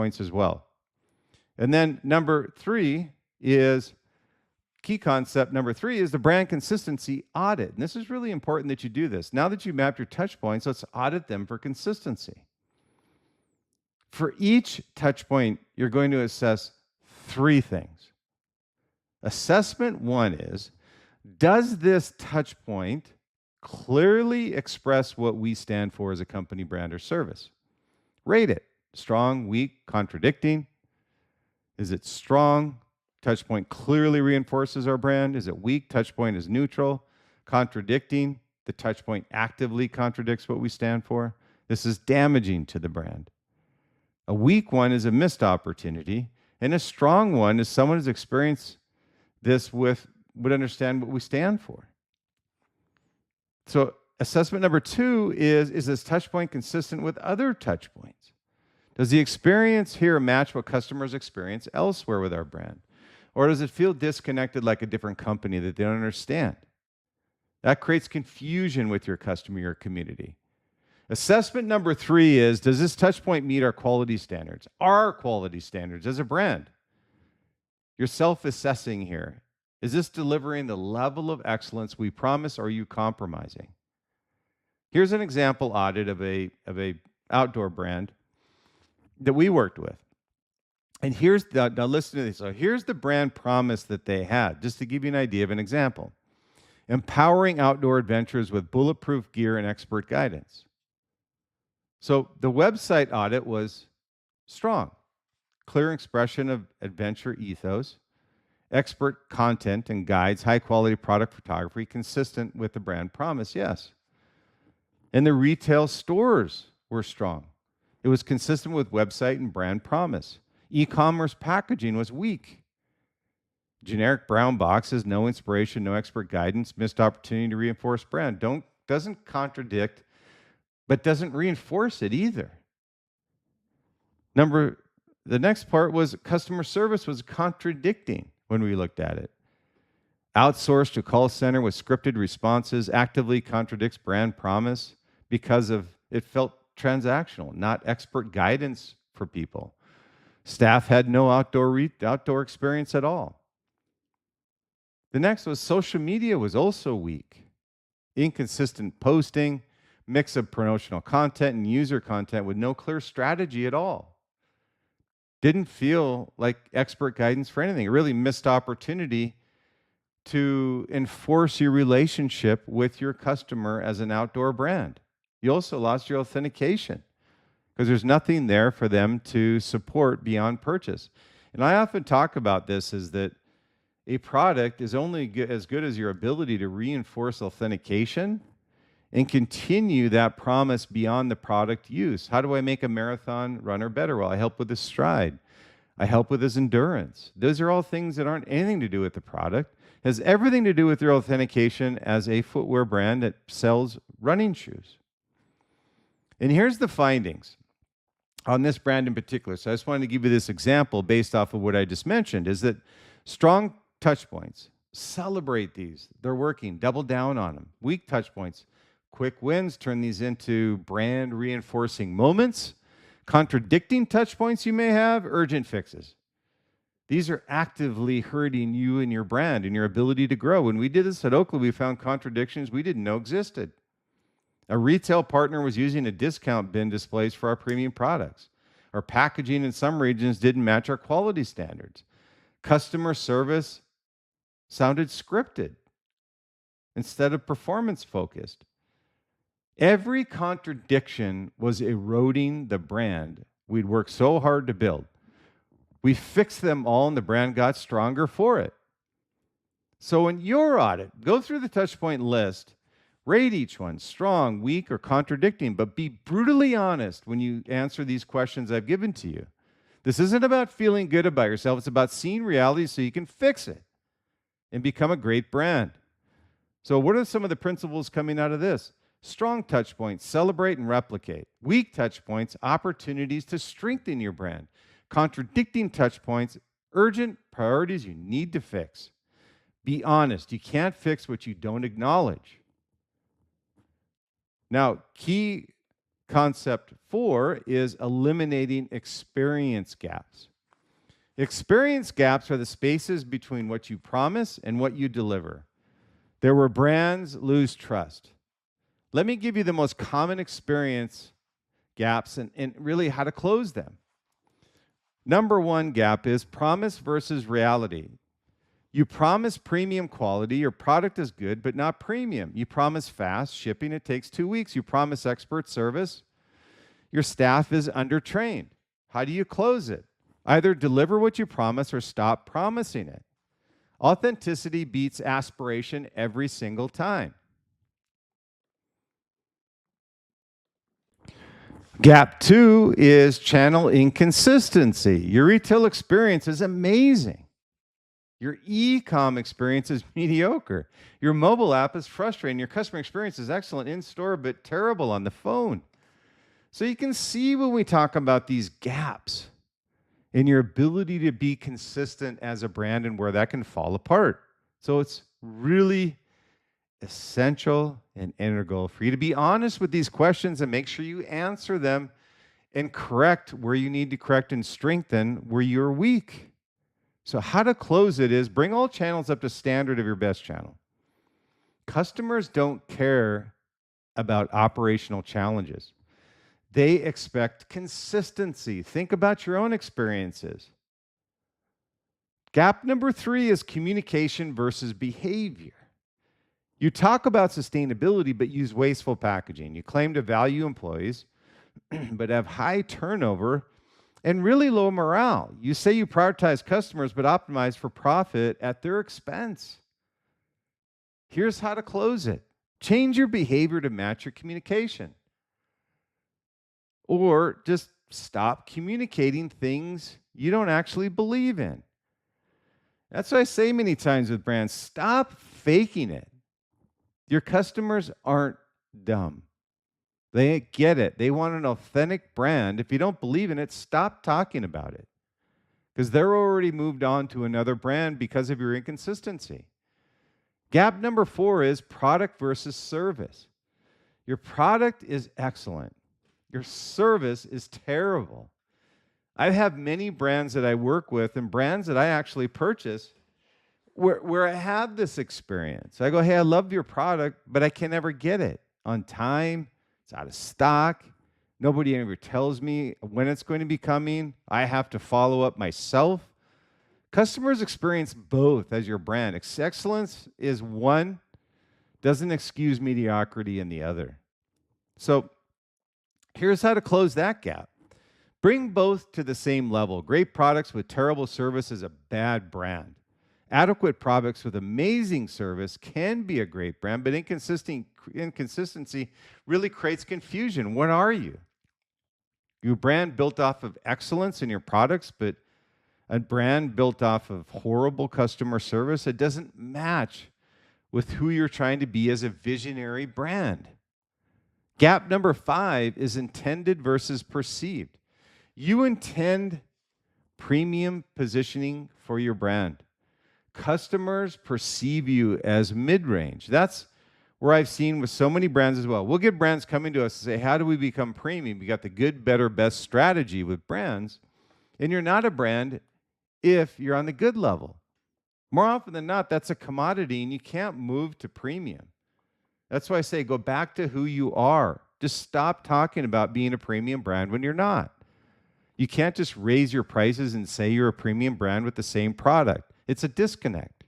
points as well. And then number three is, key concept number three is the brand consistency audit. And this is really important that you do this. Now that you mapped your touch points, let's audit them for consistency. For each touch point, you're going to assess three things. Assessment one is, does this touch point clearly express what we stand for as a company, brand, or service? Rate it. Strong, weak, contradicting. Is it strong? Touch point clearly reinforces our brand. Is it weak? Touch point is neutral. Contradicting. The touch point actively contradicts what we stand for. This is damaging to the brand. A weak one is a missed opportunity, and a strong one is someone who's experienced this would understand what we stand for. So assessment number two is this touch point consistent with other touch points? Does the experience here match what customers experience elsewhere with our brand? Or does it feel disconnected like a different company that they don't understand? That creates confusion with your customer, your community. Assessment number three is, does this touch point meet our quality standards? Our quality standards as a brand. You're self-assessing here. Is this delivering the level of excellence we promise, or are you compromising? Here's an example audit of a outdoor brand that we worked with. And now listen to this. So here's the brand promise that they had, just to give you an idea of an example. Empowering outdoor adventures with bulletproof gear and expert guidance. So the website audit was strong. Clear expression of adventure ethos, expert content and guides, high quality product photography, consistent with the brand promise, yes. And the retail stores were strong. It was consistent with website and brand promise. E-commerce packaging was weak. Generic brown boxes, no inspiration, no expert guidance, missed opportunity to reinforce brand. Doesn't contradict, but doesn't reinforce it either. The next part was customer service was contradicting when we looked at it. Outsourced to call center with scripted responses, actively contradicts brand promise because it felt transactional, not expert guidance for people. Staff had no outdoor experience at all. The next was social media was also weak. Inconsistent posting, mix of promotional content and user content with no clear strategy at all. Didn't feel like expert guidance for anything. It really missed opportunity to enforce your relationship with your customer as an outdoor brand. You also lost your authentication because there's nothing there for them to support beyond purchase. And I often talk about this is that a product is only as good as your ability to reinforce authentication and continue that promise beyond the product use. How do I make a marathon runner better? Well, I help with his stride. I help with his endurance. Those are all things that aren't anything to do with the product. It has everything to do with your authentication as a footwear brand that sells running shoes. And here's the findings on this brand in particular. So I just wanted to give you this example based off of what I just mentioned, is that strong touch points, celebrate these. They're working. Double down on them. Weak touch points, quick wins, turn these into brand reinforcing moments. Contradicting touch points you may have, urgent fixes. These are actively hurting you and your brand and your ability to grow. When we did this at Oakley, we found contradictions we didn't know existed. A retail partner was using a discount bin displays for our premium products. Our packaging in some regions didn't match our quality standards. Customer service sounded scripted instead of performance focused. Every contradiction was eroding the brand we'd worked so hard to build. We fixed them all and the brand got stronger for it. So in your audit, go through the touchpoint list, rate each one, strong, weak, or contradicting, but be brutally honest when you answer these questions I've given to you. This isn't about feeling good about yourself. It's about seeing reality so you can fix it and become a great brand. So what are some of the principles coming out of this? Strong touch points, celebrate and replicate. Weak touch points, opportunities to strengthen your brand. Contradicting touch points, urgent priorities you need to fix. Be honest. You can't fix what you don't acknowledge. Now, key Concept 4 is eliminating experience gaps. Experience gaps are the spaces between what you promise and what you deliver. There where brands lose trust. Let me give you the most common experience gaps and really how to close them. Number one gap is promise versus reality. You promise premium quality, your product is good, but not premium. You promise fast shipping, it takes 2 weeks. You promise expert service, your staff is undertrained. How do you close it? Either deliver what you promise or stop promising it. Authenticity beats aspiration every single time. Gap 2 is channel inconsistency. Your retail experience is amazing. Your e-com experience is mediocre. Your mobile app is frustrating. Your customer experience is excellent in store, but terrible on the phone. So you can see when we talk about these gaps in your ability to be consistent as a brand and where that can fall apart. So it's really essential and integral for you to be honest with these questions and make sure you answer them and correct where you need to correct and strengthen where you're weak. So how to close it is bring all channels up to standard of your best channel. Customers don't care about operational challenges. They expect consistency. Think about your own experiences. Gap number 3 is communication versus behavior. You talk about sustainability, but use wasteful packaging. You claim to value employees, but have high turnover and really low morale. You say you prioritize customers, but optimize for profit at their expense. Here's how to close it. Change your behavior to match your communication. Or just stop communicating things you don't actually believe in. That's what I say many times with brands. Stop faking it. Your customers aren't dumb. They get it. They want an authentic brand. If you don't believe in it, stop talking about it. Because they're already moved on to another brand because of your inconsistency. Gap number 4 is product versus service. Your product is excellent. Your service is terrible. I have many brands that I work with and brands that I actually purchase where I have this experience. I go, hey, I love your product, but I can never get it on time. It's out of stock. Nobody ever tells me when it's going to be coming. I have to follow up myself. Customers experience both as your brand. Excellence is one, doesn't excuse mediocrity in the other. So here's how to close that gap. Bring both to the same level. Great products with terrible service is a bad brand. Adequate products with amazing service can be a great brand, but inconsistency really creates confusion. What are you? Your brand built off of excellence in your products, but a brand built off of horrible customer service, it doesn't match with who you're trying to be as a visionary brand. Gap number 5 is intended versus perceived. You intend premium positioning for your brand. Customers perceive you as mid-range. That's where I've seen with so many brands as well. We'll get brands coming to us and say, how do we become premium? We got the good, better, best strategy with brands. And you're not a brand if you're on the good level. More often than not, that's a commodity and you can't move to premium. That's why I say go back to who you are. Just stop talking about being a premium brand when you're not. You can't just raise your prices and say you're a premium brand with the same product. It's a disconnect.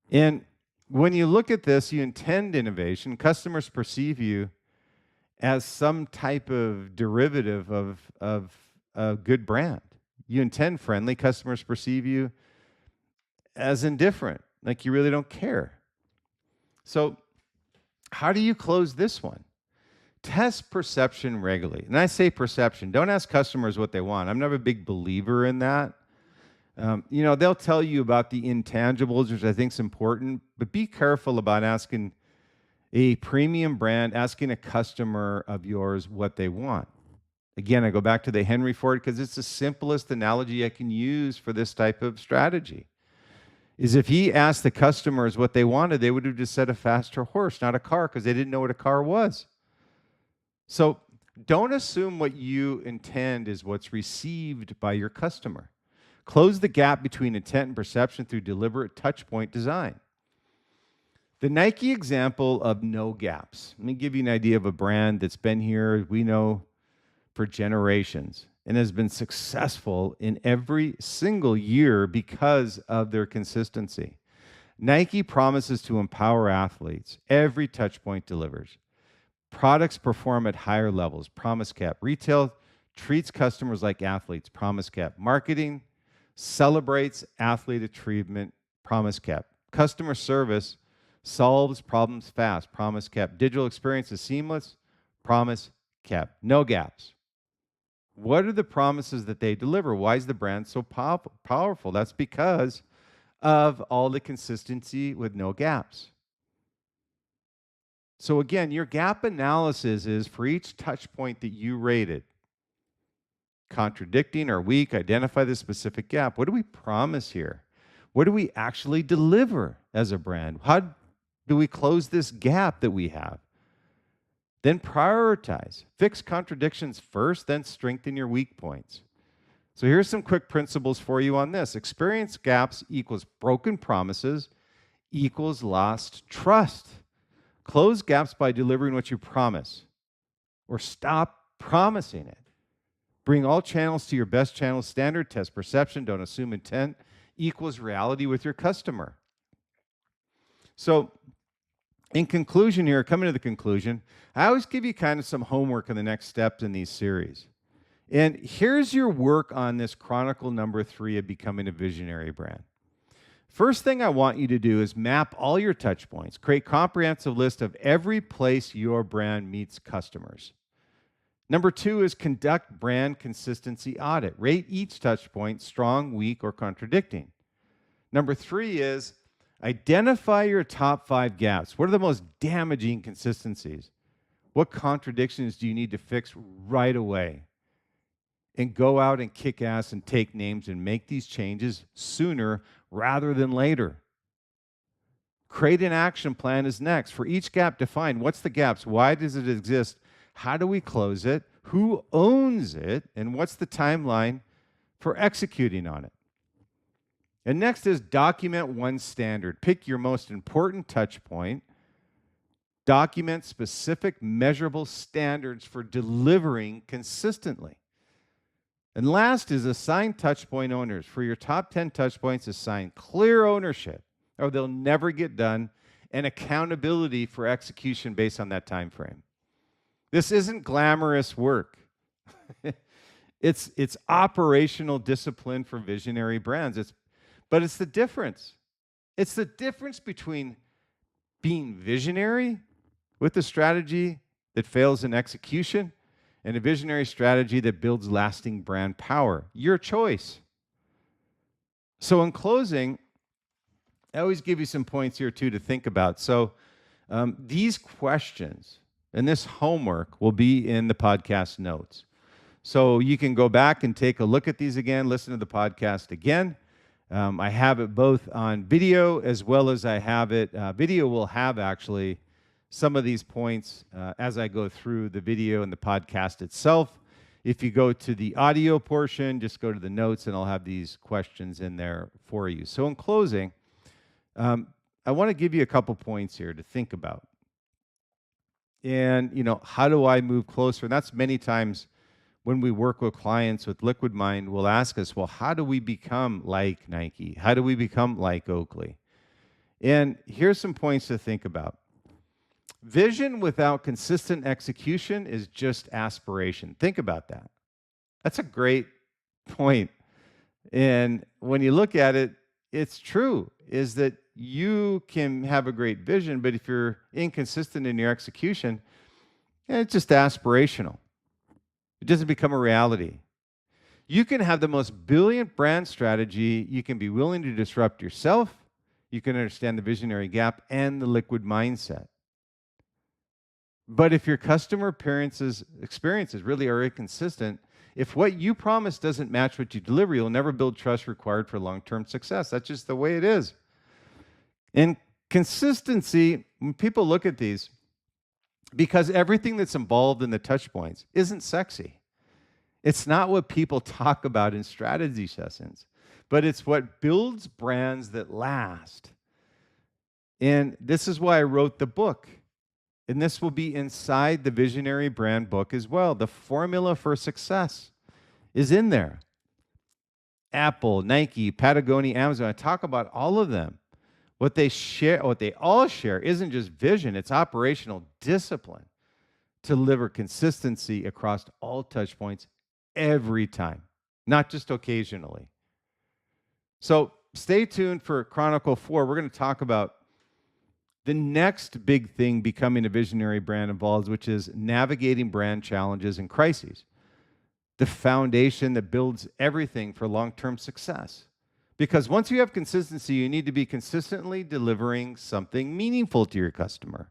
And when you look at this, you intend innovation. Customers perceive you as some type of derivative of a good brand. You intend friendly. Customers perceive you as indifferent, like you really don't care. So how do you close this one? Test perception regularly. And I say perception. Don't ask customers what they want. I'm not a big believer in that. They'll tell you about the intangibles, which I think is important, but be careful about asking a premium brand, asking a customer of yours what they want. Again, I go back to the Henry Ford because it's the simplest analogy I can use for this type of strategy. Is if he asked the customers what they wanted, they would have just said a faster horse, not a car, because they didn't know what a car was. So Don't assume what you intend is what's received by your customer. Close the gap between intent and perception through deliberate touchpoint design. The Nike example of no gaps. Let me give you an idea of a brand that's been here, we know, for generations and has been successful in every single year because of their consistency. Nike promises to empower athletes. Every touch point delivers. Products perform at higher levels. Promise cap. Retail treats customers like athletes. Promise cap. Marketing celebrates athlete achievement. Promise cap. Customer service solves problems fast. Promise cap. Digital experience is seamless. Promise cap. No gaps. What are the promises that they deliver? Why is the brand so powerful? That's because of all the consistency with no gaps. So again, your gap analysis is for each touch point that you rated. Contradicting or weak, identify the specific gap. What do we promise here? What do we actually deliver as a brand? How do we close this gap that we have? Then prioritize. Fix contradictions first, then strengthen your weak points. So here's some quick principles for you on this. Experience gaps equals broken promises equals lost trust. Close gaps by delivering what you promise, or stop promising it. Bring all channels to your best channel standard. Test perception. Don't assume intent equals reality with your customer. So in conclusion here, coming to the conclusion, I always give you kind of some homework in the next steps in these series. And here's your work on this Chronicle number 3 of becoming a visionary brand. First thing I want you to do is map all your touch points. Create a comprehensive list of every place your brand meets customers. Number 2 is conduct brand consistency audit. Rate each touch point strong, weak, or contradicting. Number 3 is identify your top 5 gaps. What are the most damaging consistencies? What contradictions do you need to fix right away? And go out and kick ass and take names and make these changes sooner rather than later. Create an action plan is next. For each gap, define what's the gaps, why does it exist, how do we close it, who owns it, and what's the timeline for executing on it. And next is document one standard. Pick your most important touch point. Document specific measurable standards for delivering consistently. And last is assign touchpoint owners. For your top 10 touchpoints, assign clear ownership, or they'll never get done, and accountability for execution based on that time frame. This isn't glamorous work. It's operational discipline for visionary brands. But it's the difference. It's the difference between being visionary with a strategy that fails in execution and a visionary strategy that builds lasting brand power. Your choice. So in closing, I always give you some points here too to think about. So these questions and this homework will be in the podcast notes. So you can go back and take a look at these again, listen to the podcast again. I have it both on video as well as I have it. Video will have actually some of these points as I go through the video and the podcast itself. If you go to the audio portion, just go to the notes and I'll have these questions in there for you. So in closing, I want to give you a couple points here to think about. And, how do I move closer? And that's many times when we work with clients with Liquid Mind, will ask us, well, how do we become like Nike? How do we become like Oakley? And here's some points to think about. Vision without consistent execution is just aspiration. Think about that. That's a great point. And when you look at it, it's true, is that you can have a great vision, but if you're inconsistent in your execution, it's just aspirational. It doesn't become a reality. You can have the most brilliant brand strategy. You can be willing to disrupt yourself. You can understand the visionary gap and the liquid mindset. But if your customer experiences really are inconsistent, if what you promise doesn't match what you deliver, you'll never build trust required for long-term success. That's just the way it is. And consistency, when people look at these, Because everything that's involved in the touch points isn't sexy. It's not what people talk about in strategy sessions, but it's what builds brands that last. And this is why I wrote the book. And this will be inside the Visionary Brand book as well. The formula for success is in there. Apple, Nike, Patagonia, Amazon. I talk about all of them. What they share, what they all share isn't just vision, it's operational discipline to deliver consistency across all touch points every time, not just occasionally. So stay tuned for Chronicle 4. We're going to talk about the next big thing becoming a visionary brand involves, which is navigating brand challenges and crises, the foundation that builds everything for long-term success. Because once you have consistency, you need to be consistently delivering something meaningful to your customer.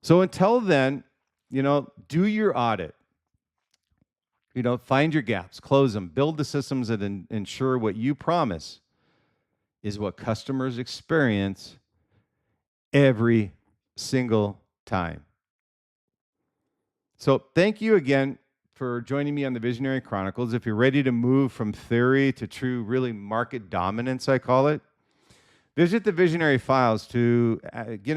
So until then, do your audit. Find your gaps, close them, build the systems that ensure what you promise is what customers experience every single time. So thank you again for joining me on the Visionary Chronicles. If you're ready to move from theory to true, really market dominance, I call it, visit the Visionary Files to get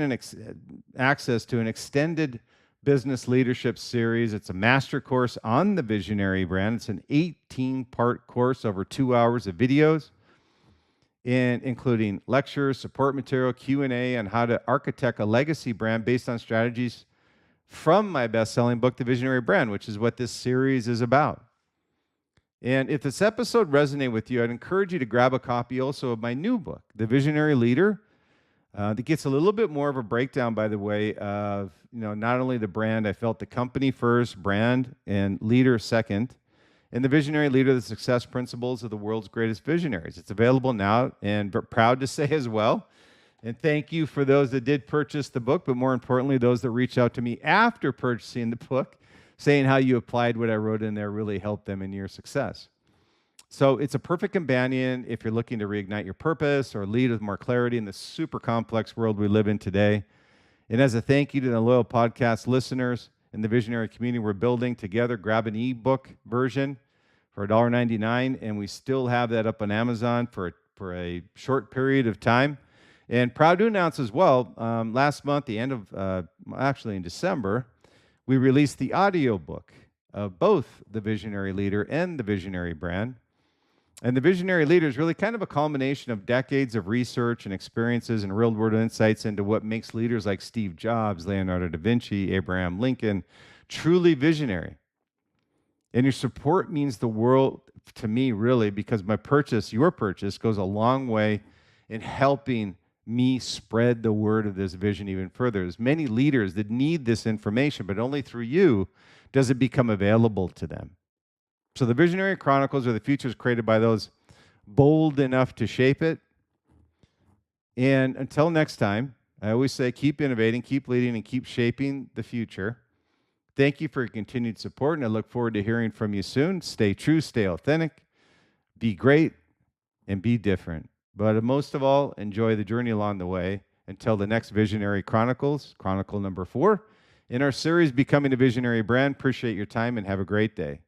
access to an extended business leadership series. It's a master course on the Visionary brand. It's an 18-part course over 2 hours of videos, including lectures, support material, Q&A on how to architect a legacy brand based on strategies from my best-selling book, The Visionary Brand, which is what this series is about. And if this episode resonated with you, I'd encourage you to grab a copy also of my new book, The Visionary Leader. That gets a little bit more of a breakdown, by the way, of not only the brand, I felt the company first, brand, and leader second, and the Visionary Leader, the success principles of the world's greatest visionaries. It's available now, and proud to say as well, and thank you for those that did purchase the book, but more importantly, those that reached out to me after purchasing the book, saying how you applied what I wrote in there really helped them in your success. So it's a perfect companion if you're looking to reignite your purpose or lead with more clarity in the super complex world we live in today. And as a thank you to the loyal podcast listeners in the Visionary community we're building together, grab an ebook version for $1.99, and we still have that up on Amazon for a short period of time. And proud to announce as well, last month, the end of, actually in December, we released the audio book of both the Visionary Leader and the Visionary Brand. And the Visionary Leader is really kind of a culmination of decades of research and experiences and real-world insights into what makes leaders like Steve Jobs, Leonardo da Vinci, Abraham Lincoln truly visionary. And your support means the world to me, really, because your purchase, goes a long way in helping me spread the word of this vision even further. There's many leaders that need this information, but only through you does it become available to them. So the Visionary Chronicles are the futures created by those bold enough to shape it. And until next time, I always say keep innovating, keep leading, and keep shaping the future. Thank you for your continued support, and I look forward to hearing from you soon. Stay true, stay authentic, be great, and be different. But most of all, enjoy the journey along the way. Until the next Visionary Chronicles, Chronicle number 4, in our series, Becoming a Visionary Brand. Appreciate your time and have a great day.